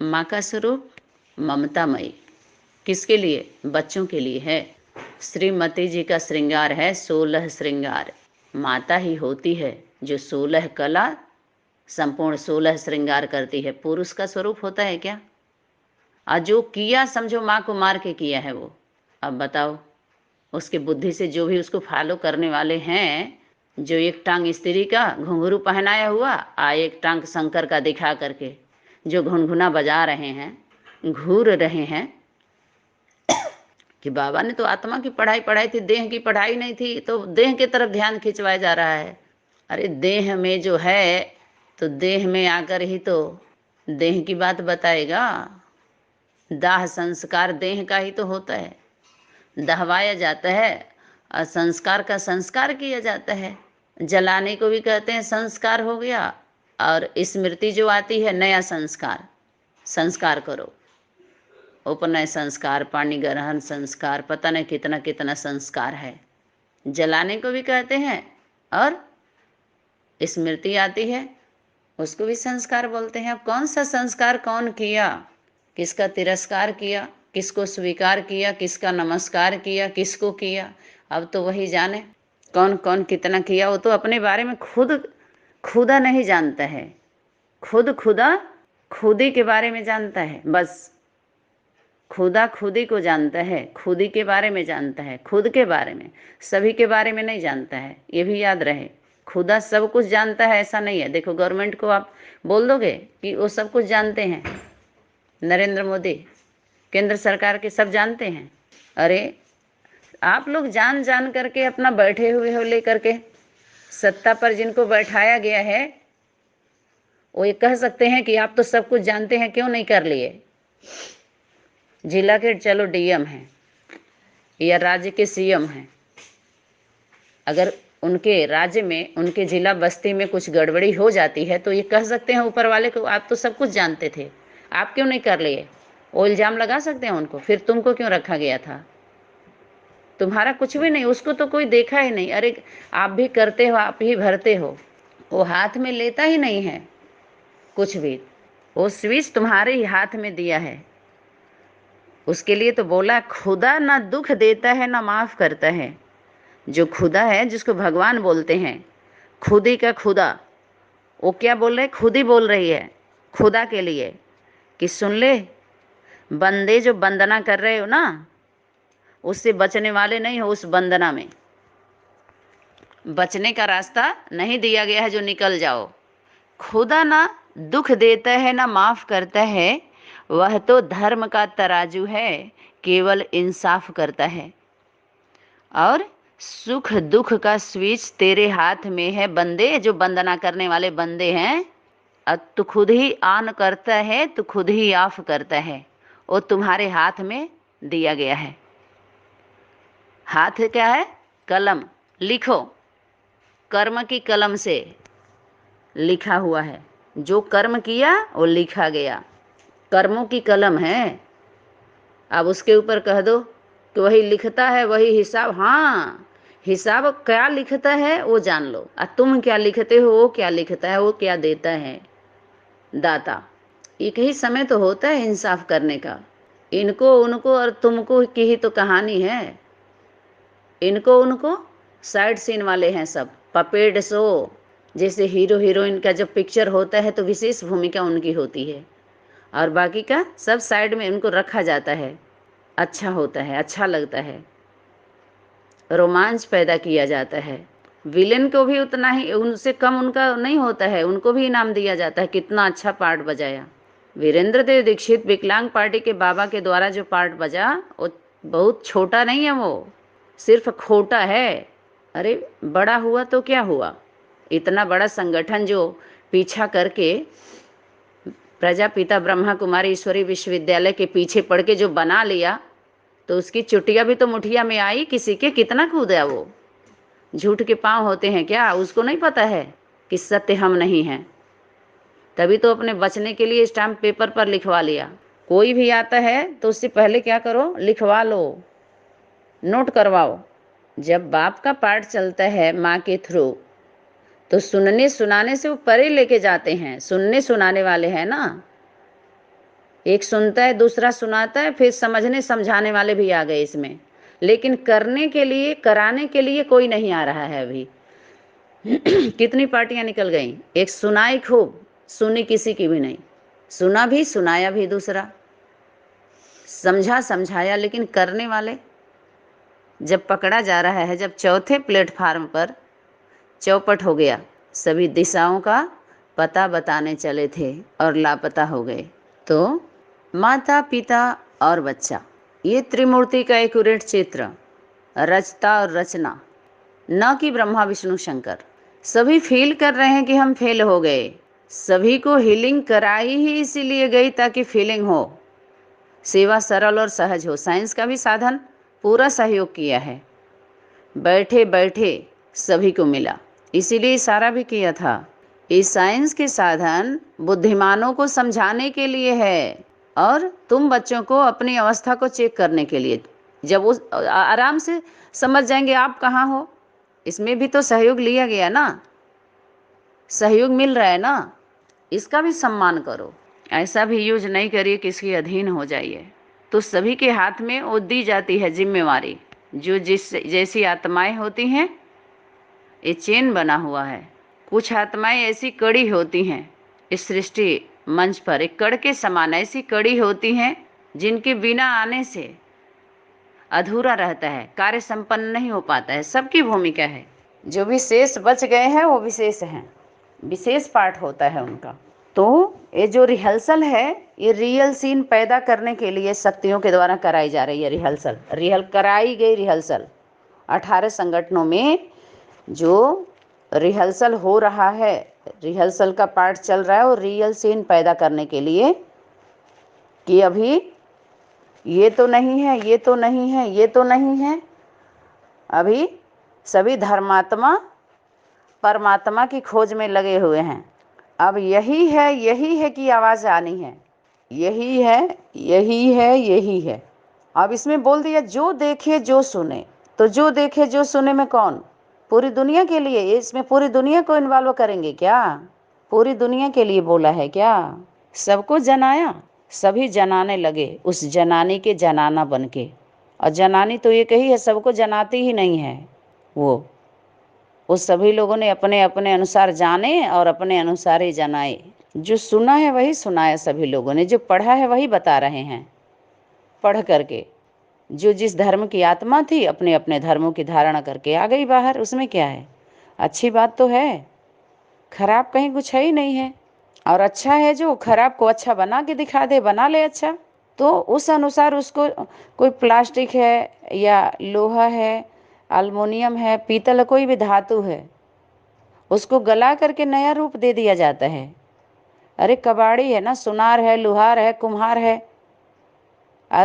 माँ का स्वरूप ममतामयी। किसके लिए? बच्चों के लिए है। श्रीमती जी का श्रृंगार है 16 श्रृंगार। माता ही होती है जो 16 कला संपूर्ण 16 श्रृंगार करती है। पुरुष का स्वरूप होता है क्या? और जो किया समझो माँ को मार के किया है वो। अब बताओ, उसके बुद्धि से जो भी उसको फॉलो करने वाले हैं, जो एक टांग स्त्री का घुंघरू पहनाया हुआ आ एक टांग शंकर का दिखा करके जो घुनघुना बजा रहे हैं, घूर रहे हैं कि बाबा ने तो आत्मा की पढ़ाई पढ़ाई थी, देह की पढ़ाई नहीं थी, तो देह की तरफ ध्यान खिंचवाया जा रहा है। अरे देह में जो है तो देह में आकर ही तो देह की बात बताएगा। दाह संस्कार देह का ही तो होता है, दहवाया जाता है और संस्कार का संस्कार किया जाता है। जलाने को भी कहते हैं संस्कार हो गया, और स्मृति जो आती है नया संस्कार। संस्कार करो, उपनय संस्कार, पाणी ग्रहण संस्कार, पता नहीं कितना कितना संस्कार है। जलाने को भी कहते हैं, और स्मृति आती है उसको भी संस्कार बोलते हैं। अब कौन सा संस्कार कौन किया, किसका तिरस्कार किया, किसको स्वीकार किया, किसका नमस्कार किया, किसको किया, अब तो वही जाने कौन कौन कितना किया। वो तो अपने बारे में खुदा नहीं जानता है। खुदा खुदी के बारे में जानता है, बस। खुदा खुदी को जानता है, खुदी के बारे में जानता है, खुद के बारे में, सभी के बारे में नहीं जानता है। ये भी याद रहे, खुदा सब कुछ जानता है ऐसा नहीं है। देखो गवर्नमेंट को आप बोल दोगे कि वो सब कुछ जानते हैं, नरेंद्र मोदी केंद्र सरकार के सब जानते हैं। अरे आप लोग जान जान करके अपना बैठे हुए हो लेकर के सत्ता पर जिनको बैठाया गया है, वो ये कह सकते हैं कि आप तो सब कुछ जानते हैं, क्यों नहीं कर लिए। जिला के चलो डीएम हैं या राज्य के सीएम हैं, अगर उनके राज्य में, उनके जिला बस्ती में कुछ गड़बड़ी हो जाती है तो ये कह सकते हैं ऊपर वाले को, आप तो सब कुछ जानते थे, आप क्यों नहीं कर लिए। वो इल्जाम लगा सकते हैं उनको, फिर तुमको क्यों रखा गया था। तुम्हारा कुछ भी नहीं, उसको तो कोई देखा ही नहीं। अरे आप भी करते हो, आप ही भरते हो, वो हाथ में लेता ही नहीं है कुछ भी। वो स्विच तुम्हारे ही हाथ में दिया है। उसके लिए तो बोला, खुदा ना दुख देता है ना माफ करता है। जो खुदा है, जिसको भगवान बोलते हैं, खुदी का खुदा, वो क्या बोल रहे, खुद ही बोल रही है खुदा के लिए कि सुन ले, बंदे जो वंदना कर रहे हो ना, उससे बचने वाले नहीं हो। उस वंदना में बचने का रास्ता नहीं दिया गया है जो निकल जाओ। खुदा ना दुख देता है ना माफ करता है, वह तो धर्म का तराजू है, केवल इंसाफ करता है। और सुख दुख का स्विच तेरे हाथ में है बंदे, जो वंदना करने वाले बंदे हैं। अब तू खुद ही ऑन करता है, तू खुद ही ऑफ करता है, वो तुम्हारे हाथ में दिया गया है। हाथ क्या है? कलम। लिखो, कर्म की कलम से लिखा हुआ है। जो कर्म किया वो लिखा गया, कर्मों की कलम है। अब उसके ऊपर कह दो कि वही लिखता है, वही हिसाब। हाँ, हिसाब क्या लिखता है वो जान लो, और तुम क्या लिखते हो, वो क्या लिखता है, वो क्या देता है दाता। एक ही समय तो होता है इंसाफ करने का। इनको उनको और तुमको की ही तो कहानी है। इनको उनको साइड सीन वाले हैं सब, पपेट शो। जैसे हीरो हीरोइन का जब पिक्चर होता है तो विशेष भूमिका उनकी होती है, और बाकी का सब साइड में उनको रखा जाता है। अच्छा होता है, अच्छा लगता है, रोमांच पैदा किया जाता है। विलेन को भी उतना ही, उनसे कम उनका नहीं होता है, उनको भी इनाम दिया जाता है, कितना अच्छा पार्ट बजाया। वीरेंद्र देव दीक्षित विकलांग पार्टी के बाबा के द्वारा जो पार्ट बजा, वो बहुत छोटा नहीं है, वो सिर्फ खोटा है। अरे बड़ा हुआ तो क्या हुआ, इतना बड़ा संगठन जो पीछा करके प्रजापिता ब्रह्मा कुमारी ईश्वरी विश्वविद्यालय के पीछे पड़ के जो बना लिया, तो उसकी चुटिया भी तो मुठिया में आई किसी के। कितना कूदा वो। झूठ के पांव होते हैं क्या, उसको नहीं पता है कि सत्य हम नहीं हैं। तभी तो अपने बचने के लिए स्टाम्प पेपर पर लिखवा लिया। कोई भी आता है तो उससे पहले क्या करो, लिखवा लो, नोट करवाओ। जब बाप का पाठ चलता है माँ के थ्रू, तो सुनने सुनाने से वो परे लेके जाते हैं। सुनने सुनाने वाले हैं ना, एक सुनता है, दूसरा सुनाता है, फिर समझने समझाने वाले भी आ गए इसमें, लेकिन करने के लिए, कराने के लिए कोई नहीं आ रहा है अभी। कितनी पार्टियां निकल गई, एक सुनाई खूब, सुनी किसी की भी नहीं, सुना भी सुनाया भी दूसरा, समझा समझाया, लेकिन करने वाले जब पकड़ा जा रहा है, जब चौथे प्लेटफार्म पर चौपट हो गया, सभी दिशाओं का पता बताने चले थे और लापता हो गए। तो माता पिता और बच्चा, ये त्रिमूर्ति का एक्यूरेट चित्र, रचता और रचना, न कि ब्रह्मा विष्णु शंकर। सभी फील कर रहे हैं कि हम फेल हो गए, सभी को हीलिंग कराई ही इसीलिए गई ताकि फीलिंग हो, सेवा सरल और सहज हो। साइंस का भी साधन पूरा सहयोग किया है, बैठे बैठे सभी को मिला, इसीलिए इशारा भी किया था। इस साइंस के साधन बुद्धिमानों को समझाने के लिए है और तुम बच्चों को अपनी अवस्था को चेक करने के लिए। जब वो आराम से समझ जाएंगे आप कहाँ हो, इसमें भी तो सहयोग लिया गया ना, सहयोग मिल रहा है ना, इसका भी सम्मान करो। ऐसा भी यूज नहीं करिए कि इसके अधीन हो जाइए। तो सभी के हाथ में वो दी जाती है जिम्मेवारी, जो जिस जैसी आत्माएं होती हैं, ये चेन बना हुआ है। कुछ आत्माएं ऐसी कड़ी होती हैं, इस सृष्टि मंच पर एक कड़ के समान ऐसी कड़ी होती हैं जिनके बिना आने से अधूरा रहता है, कार्य संपन्न नहीं हो पाता है। सबकी भूमिका है, जो भी शेष बच गए हैं वो विशेष हैं, विशेष पार्ट होता है उनका। तो ये जो रिहर्सल है, ये रियल सीन पैदा करने के लिए शक्तियों के द्वारा कराई जा रही है। रिहल कराई गई रिहर्सल 18 संगठनों में जो रिहर्सल हो रहा है, रिहर्सल का पार्ट चल रहा है और रियल सीन पैदा करने के लिए कि अभी ये तो नहीं है, ये तो नहीं है, ये तो नहीं है। अभी सभी धर्मात्मा परमात्मा की खोज में लगे हुए हैं। अब यही है कि आवाज़ आनी है, यही है, यही है, यही है। अब इसमें बोल दिया जो देखे जो सुने, तो जो देखे जो सुने में कौन? पूरी दुनिया के लिए। इसमें पूरी दुनिया को इन्वॉल्व करेंगे क्या? पूरी दुनिया के लिए बोला है क्या? सबको जनाया, सभी जनाने लगे उस जनानी के जनाना बन के। और जनानी तो एक ही है, सबको जनाती ही नहीं है वो। उस सभी लोगों ने अपने अपने अनुसार जाने और अपने अनुसार ही जनाए। जो सुना है वही सुनाया सभी लोगों ने, जो पढ़ा है वही बता रहे हैं पढ़ करके। जो जिस धर्म की आत्मा थी अपने अपने धर्मों की धारणा करके आ गई बाहर। उसमें क्या है? अच्छी बात तो है, खराब कहीं कुछ है ही नहीं है। और अच्छा है जो खराब को अच्छा बना के दिखा दे, बना ले अच्छा, तो उस अनुसार उसको कोई प्लास्टिक है या लोहा है, एल्युमिनियम है, पीतल, कोई भी धातु है, उसको गला करके नया रूप दे दिया जाता है। अरे कबाड़ी है ना, सुनार है, लोहार है, कुम्हार है।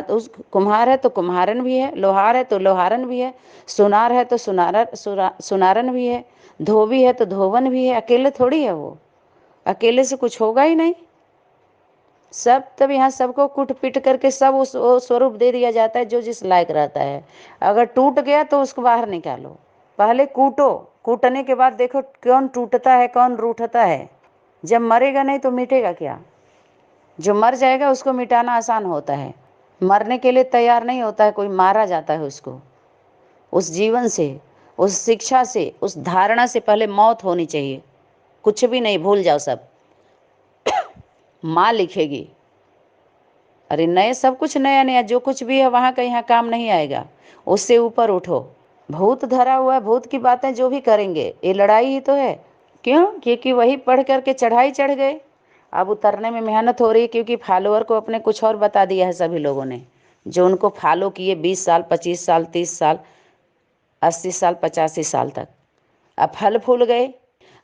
उस कुम्हार है तो कुम्हारन भी है, लोहार है तो लोहारन भी है, सुनार है तो सुनारन भी है, धोबी है तो धोवन भी है। अकेले थोड़ी है वो, अकेले से कुछ होगा ही नहीं। सब तब यहाँ सबको कूट पीट करके सब उस स्वरूप दे दिया जाता है जो जिस लायक रहता है। अगर टूट गया तो उसको बाहर निकालो, पहले कूटो, कूटने के बाद देखो कौन टूटता है कौन रूठता है। जब मरेगा नहीं तो मिटेगा क्या? जो मर जाएगा उसको मिटाना आसान होता है, मरने के लिए तैयार नहीं होता है कोई, मारा जाता है उसको। उस जीवन से, उस शिक्षा से, उस धारणा से पहले मौत होनी चाहिए। कुछ भी नहीं, भूल जाओ सब। माँ लिखेगी, अरे नए सब कुछ नया नया, जो कुछ भी है वहाँ का यहाँ काम नहीं आएगा। उससे ऊपर उठो। भूत धरा हुआ है, भूत की बातें जो भी करेंगे ये लड़ाई ही तो है। क्यों? क्योंकि वही पढ़ करके चढ़ाई चढ़ गए। अब उतरने में मेहनत हो रही है, क्योंकि फॉलोअर को अपने कुछ और बता दिया है सभी लोगों ने। जो उनको फॉलो किए 20 साल, 25 साल, 30 साल, 80 साल, 85 साल तक, अब फल फूल गए।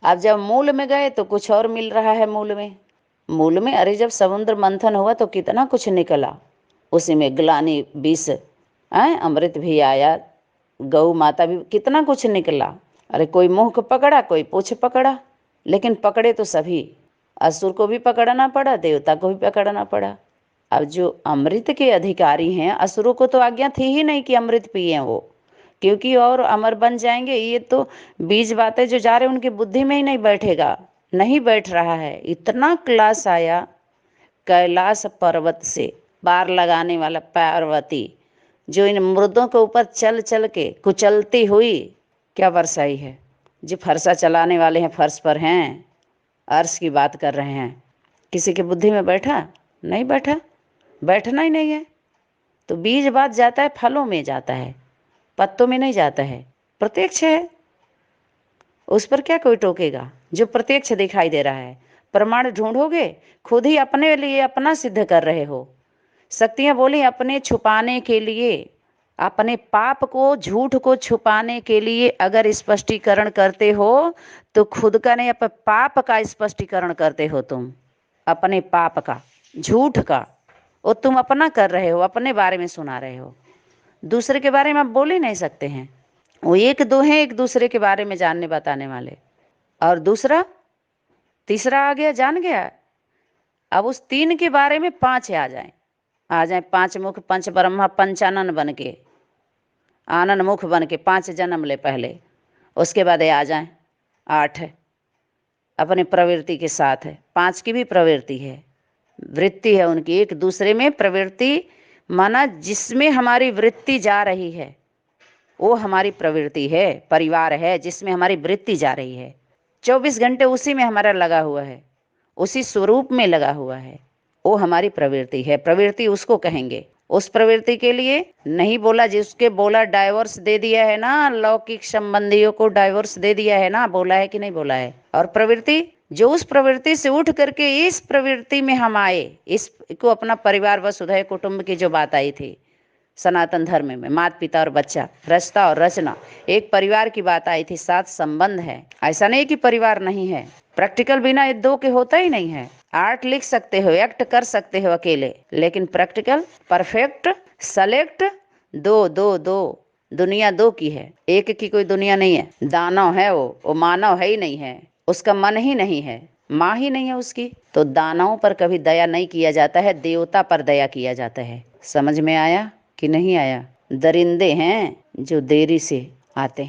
अब जब मूल में गए तो कुछ और मिल रहा है मूल में। मूल में अरे जब समुद्र मंथन हुआ तो कितना कुछ निकला, उसी में ग्लानि विष, अमृत भी आया, गौ माता भी, कितना कुछ निकला। अरे कोई मुंह पकड़ा, कोई पूछ पकड़ा, लेकिन पकड़े तो सभी। असुर को भी पकड़ना पड़ा, देवता को भी पकड़ना पड़ा। अब जो अमृत के अधिकारी हैं, असुरों को तो आज्ञा थी ही नहीं कि अमृत पिए वो, क्योंकि और अमर बन जाएंगे। ये तो बीज बातें जो जा रहे उनकी बुद्धि में ही नहीं बैठेगा, नहीं बैठ रहा है। इतना क्लास आया, कैलाश पर्वत से पार लगाने वाला पार्वती, जो इन मुर्दों के ऊपर चल चल के कुचलती हुई क्या बरसाई है। जो फरसा चलाने वाले हैं फर्श पर हैं, अर्श की बात कर रहे हैं। किसी की बुद्धि में बैठा? नहीं बैठा, बैठना ही नहीं है। तो बीज बात जाता है, फलों में जाता है, पत्तों में नहीं जाता है। प्रत्यक्ष है, उस पर क्या कोई टोकेगा। जो प्रत्यक्ष दिखाई दे रहा है, प्रमाण ढूंढोगे, खुद ही अपने लिए अपना सिद्ध कर रहे हो। शक्तियाँ बोली अपने छुपाने के लिए, अपने पाप को, झूठ को छुपाने के लिए अगर स्पष्टीकरण करते हो तो खुद का नहीं, अपने पाप का स्पष्टीकरण करते हो तुम। अपने पाप का, झूठ का, वो तुम अपना कर रहे हो, अपने बारे में सुना रहे हो। दूसरे के बारे में आप बोल ही नहीं सकते हैं। वो एक दो हैं एक दूसरे के बारे में जानने बताने वाले, और दूसरा तीसरा आ गया, जान गया। अब उस तीन के बारे में पांच आ जाए, पांच मुख पंच ब्रह्मा पंचानन बन के, आनन मुख बन के 5 जन्म ले पहले, उसके बाद आ जाए 8 है, अपने प्रवृत्ति के साथ है। 5 की भी प्रवृत्ति है, वृत्ति है उनकी, एक दूसरे में प्रवृत्ति माना जिसमें हमारी वृत्ति जा रही है वो हमारी प्रवृत्ति है, परिवार है जिसमें हमारी वृत्ति जा रही है। 24 घंटे उसी में हमारा लगा हुआ है, उसी स्वरूप में लगा हुआ है, वो हमारी प्रवृत्ति है। प्रवृत्ति उसको कहेंगे। उस प्रवृत्ति के लिए नहीं बोला, जिसके बोला डाइवोर्स दे दिया है ना, लौकिक संबंधियों को डाइवोर्स दे दिया है ना, बोला है कि नहीं बोला है। और प्रवृत्ति जो उस प्रवृत्ति से उठ करके इस प्रवृत्ति में हम आए, इसको अपना परिवार वसुधैव कुटुंब की जो बात आई थी सनातन धर्म में, माता पिता और बच्चा, रचता और रचना, एक परिवार की बात आई थी, साथ संबंध है। ऐसा नहीं कि परिवार नहीं है, प्रैक्टिकल बिना ये दो के होता ही नहीं है। आर्ट लिख सकते हो, एक्ट कर सकते हो अकेले, लेकिन प्रैक्टिकल परफेक्ट सेलेक्ट दो दो दो, दुनिया दो की है, एक की कोई दुनिया नहीं है। दानव है वो मानव है ही नहीं है, उसका मन ही नहीं है, माँ ही नहीं है उसकी। तो दानवों पर कभी दया नहीं किया जाता है, देवता पर दया किया जाता है। समझ में आया कि नहीं आया? दरिंदे हैं जो देरी से आते हैं।